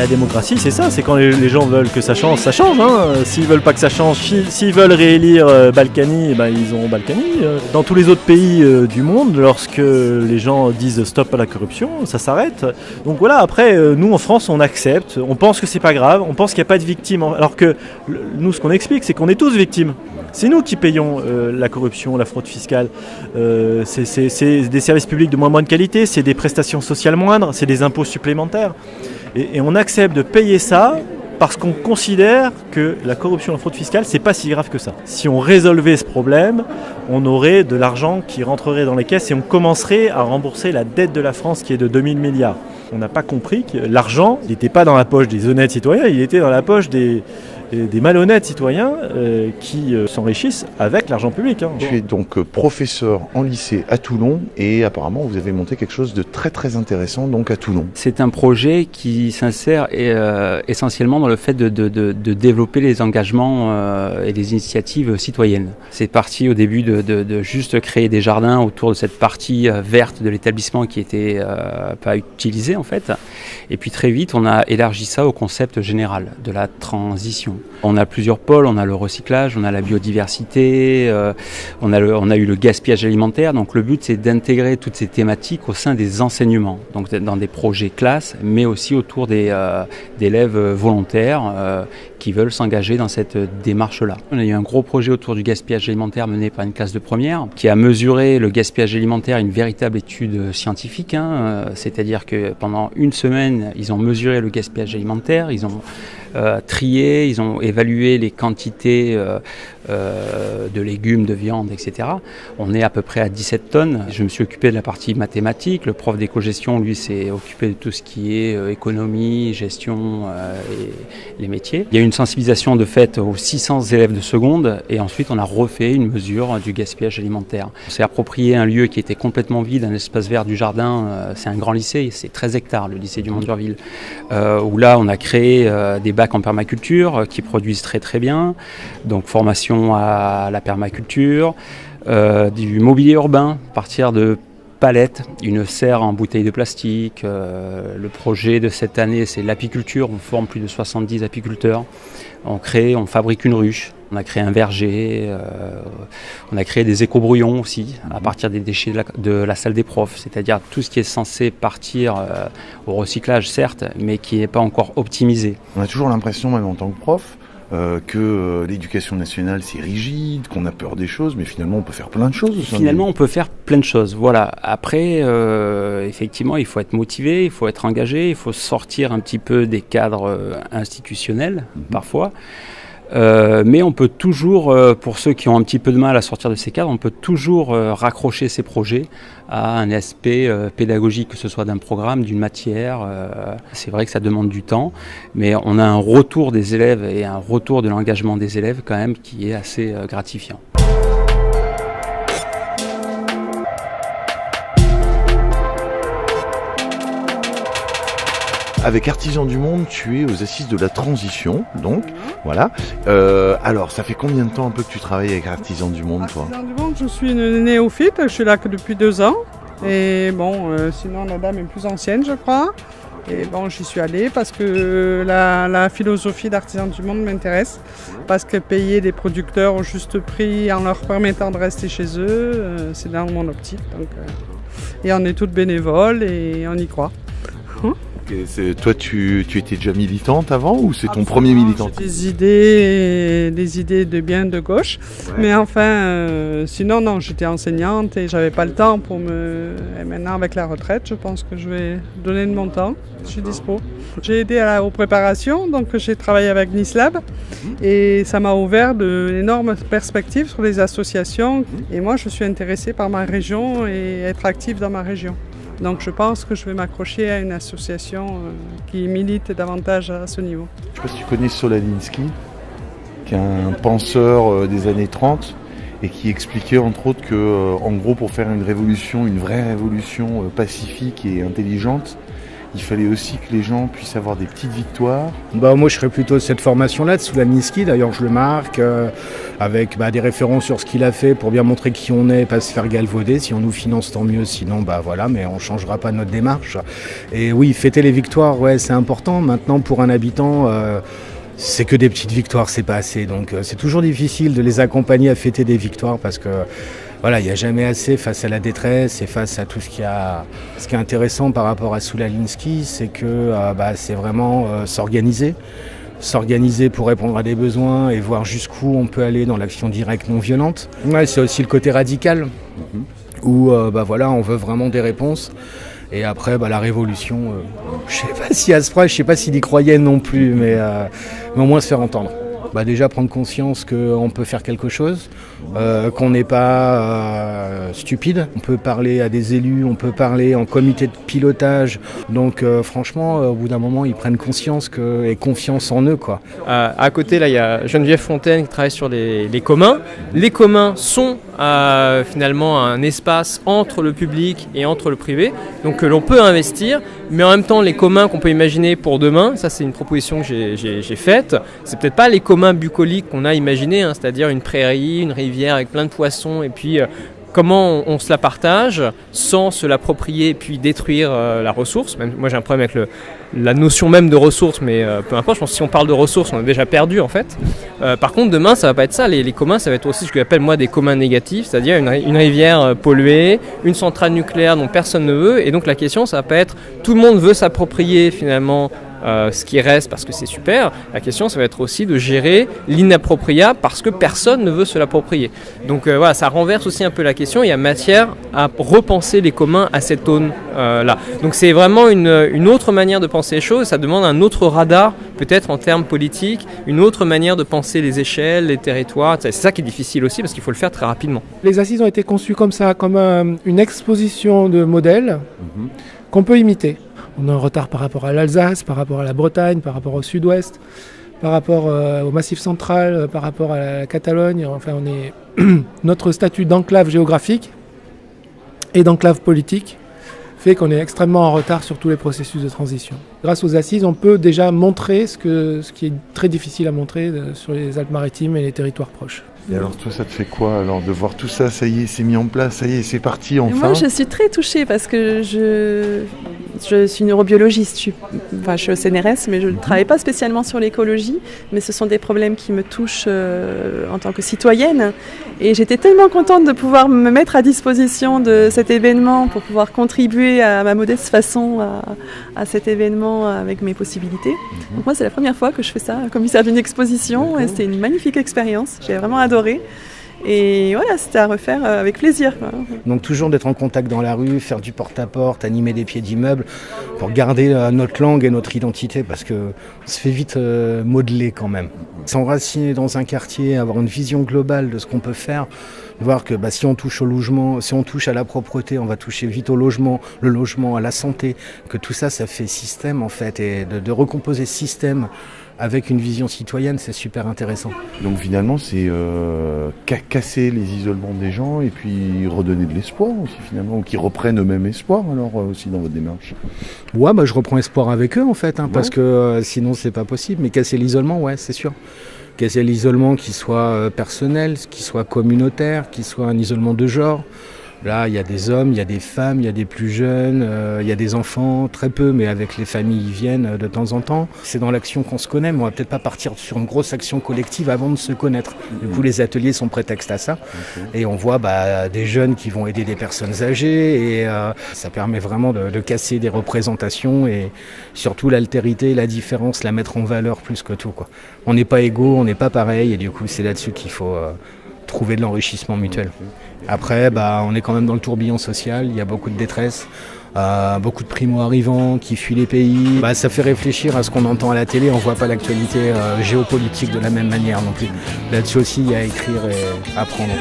démocratie, c'est ça, c'est quand les gens veulent que ça change, hein. S'ils veulent pas que ça change, s'ils veulent réélire Balkany, ils auront Balkany. Dans tous les autres pays du monde, lorsque les gens disent stop à la corruption, ça s'arrête. Donc voilà, après, nous en France, on accepte, on pense que c'est pas grave, on pense qu'il n'y a pas de victimes, alors que nous, ce qu'on explique, c'est qu'on est tous victimes. C'est nous qui payons la corruption, la fraude fiscale. C'est des services publics de moins bonne qualité, c'est des prestations sociales moindres, c'est des impôts supplémentaires. Et on accepte de payer ça parce qu'on considère que la corruption et la fraude fiscale, c'est pas si grave que ça. Si on résolvait ce problème, on aurait de l'argent qui rentrerait dans les caisses et on commencerait à rembourser la dette de la France qui est de 2000 milliards. On n'a pas compris que l'argent n'était pas dans la poche des honnêtes citoyens, il était dans la poche des malhonnêtes citoyens qui s'enrichissent avec l'argent public. Tu es donc professeur en lycée à Toulon et apparemment vous avez monté quelque chose de très très intéressant donc à Toulon. C'est un projet qui s'insère essentiellement dans le fait de développer les engagements et les initiatives citoyennes. C'est parti au début de juste créer des jardins autour de cette partie verte de l'établissement qui était pas utilisée en fait. Et puis très vite on a élargi ça au concept général de la transition. On a plusieurs pôles, on a le recyclage, on a la biodiversité, on a eu le gaspillage alimentaire. Donc le but c'est d'intégrer toutes ces thématiques au sein des enseignements, donc dans des projets classes, mais aussi autour d'élèves volontaires qui veulent s'engager dans cette démarche-là. On a eu un gros projet autour du gaspillage alimentaire mené par une classe de première qui a mesuré le gaspillage alimentaire, une véritable étude scientifique, c'est-à-dire que pendant une semaine, ils ont mesuré le gaspillage alimentaire, ils ont trié, ils ont évalué les quantités de légumes, de viande, etc. On est à peu près à 17 tonnes. Je me suis occupé de la partie mathématique. Le prof d'éco-gestion, lui, s'est occupé de tout ce qui est économie, gestion et les métiers. Il y a eu une sensibilisation de fait aux 600 élèves de seconde et ensuite on a refait une mesure du gaspillage alimentaire. On s'est approprié un lieu qui était complètement vide, un espace vert du jardin. C'est un grand lycée, c'est 13 hectares, le lycée du Mont-d'Urville, où là on a créé des bacs en permaculture qui produisent très très bien. Donc formation à la permaculture, du mobilier urbain à partir de palettes, une serre en bouteille de plastique. Le projet de cette année, c'est l'apiculture. On forme plus de 70 apiculteurs. On fabrique une ruche. On a créé un verger. On a créé des éco-brouillons aussi à partir des déchets de la salle des profs. C'est-à-dire tout ce qui est censé partir au recyclage, certes, mais qui n'est pas encore optimisé. On a toujours l'impression, même en tant que prof, que l'éducation nationale c'est rigide, qu'on a peur des choses, mais finalement on peut faire plein de choses. Finalement on peut faire plein de choses, voilà. Après, effectivement, il faut être motivé, il faut être engagé, il faut sortir un petit peu des cadres institutionnels, parfois. Mais on peut toujours, pour ceux qui ont un petit peu de mal à sortir de ces cadres, on peut toujours raccrocher ces projets à un aspect pédagogique, que ce soit d'un programme, d'une matière. C'est vrai que ça demande du temps, mais on a un retour des élèves et un retour de l'engagement des élèves quand même qui est assez gratifiant. Avec Artisans du Monde, tu es aux assises de la transition, donc voilà. Alors, ça fait combien de temps un peu que tu travailles avec Artisans du Monde, toi ? Artisans du Monde, je suis une néophyte, je suis là que depuis 2 ans. Et bon, sinon la dame est plus ancienne, je crois. Et bon, j'y suis allée parce que la philosophie d'Artisans du Monde m'intéresse. Parce que payer des producteurs au juste prix en leur permettant de rester chez eux, c'est dans mon optique. Donc, et on est toutes bénévoles et on y croit. Toi, tu étais déjà militante avant ou c'est ton premier militantisme ? Des idées de bien de gauche, ouais. Mais enfin, sinon non, j'étais enseignante et j'avais pas le temps Et maintenant avec la retraite, je pense que je vais donner de mon temps. Je suis dispo. J'ai aidé aux préparations, donc j'ai travaillé avec Nislab et ça m'a ouvert d'énormes perspectives sur les associations. Et moi, je suis intéressée par ma région et être active dans ma région. Donc je pense que je vais m'accrocher à une association qui milite davantage à ce niveau. Je ne sais pas si tu connais Solaninsky, qui est un penseur des années 30 et qui expliquait entre autres que, en gros, pour faire une vraie révolution pacifique et intelligente, il fallait aussi que les gens puissent avoir des petites victoires. Moi je serais plutôt de cette formation-là, de Soulalinski, d'ailleurs je le marque, avec des références sur ce qu'il a fait pour bien montrer qui on est, pas se faire galvauder. Si on nous finance tant mieux, sinon voilà, mais on ne changera pas notre démarche. Et oui, fêter les victoires, ouais, c'est important. Maintenant pour un habitant, c'est que des petites victoires, c'est pas assez. Donc c'est toujours difficile de les accompagner à fêter des victoires parce que voilà, il n'y a jamais assez face à la détresse et face à tout ce qu'il y a. Ce qui est intéressant par rapport à Soulalinski, c'est que c'est vraiment s'organiser pour répondre à des besoins et voir jusqu'où on peut aller dans l'action directe non violente. Ouais, c'est aussi le côté radical où on veut vraiment des réponses. Et après, la révolution, je sais pas si à ce point, je sais pas s'il y croyait non plus, mais au moins se faire entendre. Déjà prendre conscience qu'on peut faire quelque chose, qu'on n'est pas stupide. On peut parler à des élus, on peut parler en comité de pilotage. Donc franchement, au bout d'un moment, ils prennent conscience et confiance en eux, quoi. À côté, là, il y a Geneviève Fontaine qui travaille sur les communs. Les communs sont finalement un espace entre le public et entre le privé, donc l'on peut investir, mais en même temps, les communs qu'on peut imaginer pour demain, ça c'est une proposition que j'ai faite, c'est peut-être pas les communs bucoliques qu'on a imaginé, c'est-à-dire une prairie, une rivière avec plein de poissons, et puis comment on se la partage sans se l'approprier et puis détruire la ressource. Même, moi j'ai un problème avec la notion même de ressources, mais peu importe, je pense que si on parle de ressources, on a déjà perdu en fait. Par contre, demain, ça va pas être ça. Les communs, ça va être aussi ce que j'appelle moi des communs négatifs, c'est-à-dire une rivière polluée, une centrale nucléaire dont personne ne veut, et donc la question, ça va pas être tout le monde veut s'approprier finalement ce qui reste parce que c'est super. La question, ça va être aussi de gérer l'inappropriable parce que personne ne veut se l'approprier. Donc voilà, ça renverse aussi un peu la question. Il y a matière à repenser les communs à cette aune-là. Donc c'est vraiment une autre manière de penser les choses. Ça demande un autre radar, peut-être en termes politiques, une autre manière de penser les échelles, les territoires. C'est ça qui est difficile aussi parce qu'il faut le faire très rapidement. Les assises ont été conçues comme ça, comme une exposition de modèles qu'on peut imiter. On est en retard par rapport à l'Alsace, par rapport à la Bretagne, par rapport au Sud-Ouest, par rapport au Massif central, par rapport à la Catalogne. Enfin, on est notre statut d'enclave géographique et d'enclave politique fait qu'on est extrêmement en retard sur tous les processus de transition. Grâce aux assises, on peut déjà montrer ce qui est très difficile à montrer sur les Alpes-Maritimes et les territoires proches. Et alors toi, ça te fait quoi alors de voir tout ça, ça y est, c'est mis en place, ça y est, c'est parti enfin? Moi, je suis très touchée parce que je suis neurobiologiste, je suis au CNRS, mais je ne travaille pas spécialement sur l'écologie, mais ce sont des problèmes qui me touchent en tant que citoyenne. Et j'étais tellement contente de pouvoir me mettre à disposition de cet événement pour pouvoir contribuer à ma modeste façon à cet événement avec mes possibilités. Donc moi, c'est la première fois que je fais ça, commissaire d'une exposition, et c'était une magnifique expérience, j'ai vraiment adoré. Et voilà, c'était à refaire avec plaisir, quoi. Donc toujours d'être en contact dans la rue, faire du porte-à-porte, animer des pieds d'immeubles pour garder notre langue et notre identité parce qu'on se fait vite modeler quand même. S'enraciner dans un quartier, avoir une vision globale de ce qu'on peut faire, voir que si on touche au logement, si on touche à la propreté, on va toucher vite au logement, le logement, à la santé, que tout ça, ça fait système en fait, et de recomposer système avec une vision citoyenne, c'est super intéressant. Donc finalement, c'est casser les isolements des gens et puis redonner de l'espoir aussi finalement, ou qu'ils reprennent eux-mêmes espoir alors aussi dans votre démarche. Ouais, je reprends espoir avec eux en fait, parce que sinon c'est pas possible, mais casser l'isolement, ouais, c'est sûr. Casser l'isolement qui soit personnel, qui soit communautaire, qui soit un isolement de genre. Là, il y a des hommes, il y a des femmes, il y a des plus jeunes, il y a des enfants, très peu, mais avec les familles, ils viennent de temps en temps. C'est dans l'action qu'on se connaît, mais on va peut-être pas partir sur une grosse action collective avant de se connaître. Du coup, les ateliers sont prétexte à ça. Et on voit des jeunes qui vont aider des personnes âgées, et ça permet vraiment de casser des représentations, et surtout l'altérité, la différence, la mettre en valeur plus que tout, quoi. On n'est pas égaux, on n'est pas pareil, et du coup, c'est là-dessus qu'il faut trouver de l'enrichissement mutuel. Après, on est quand même dans le tourbillon social, il y a beaucoup de détresse, beaucoup de primo-arrivants qui fuient les pays. Ça fait réfléchir à ce qu'on entend à la télé, on ne voit pas l'actualité géopolitique de la même manière non plus. Là-dessus aussi, il y a à écrire et à apprendre.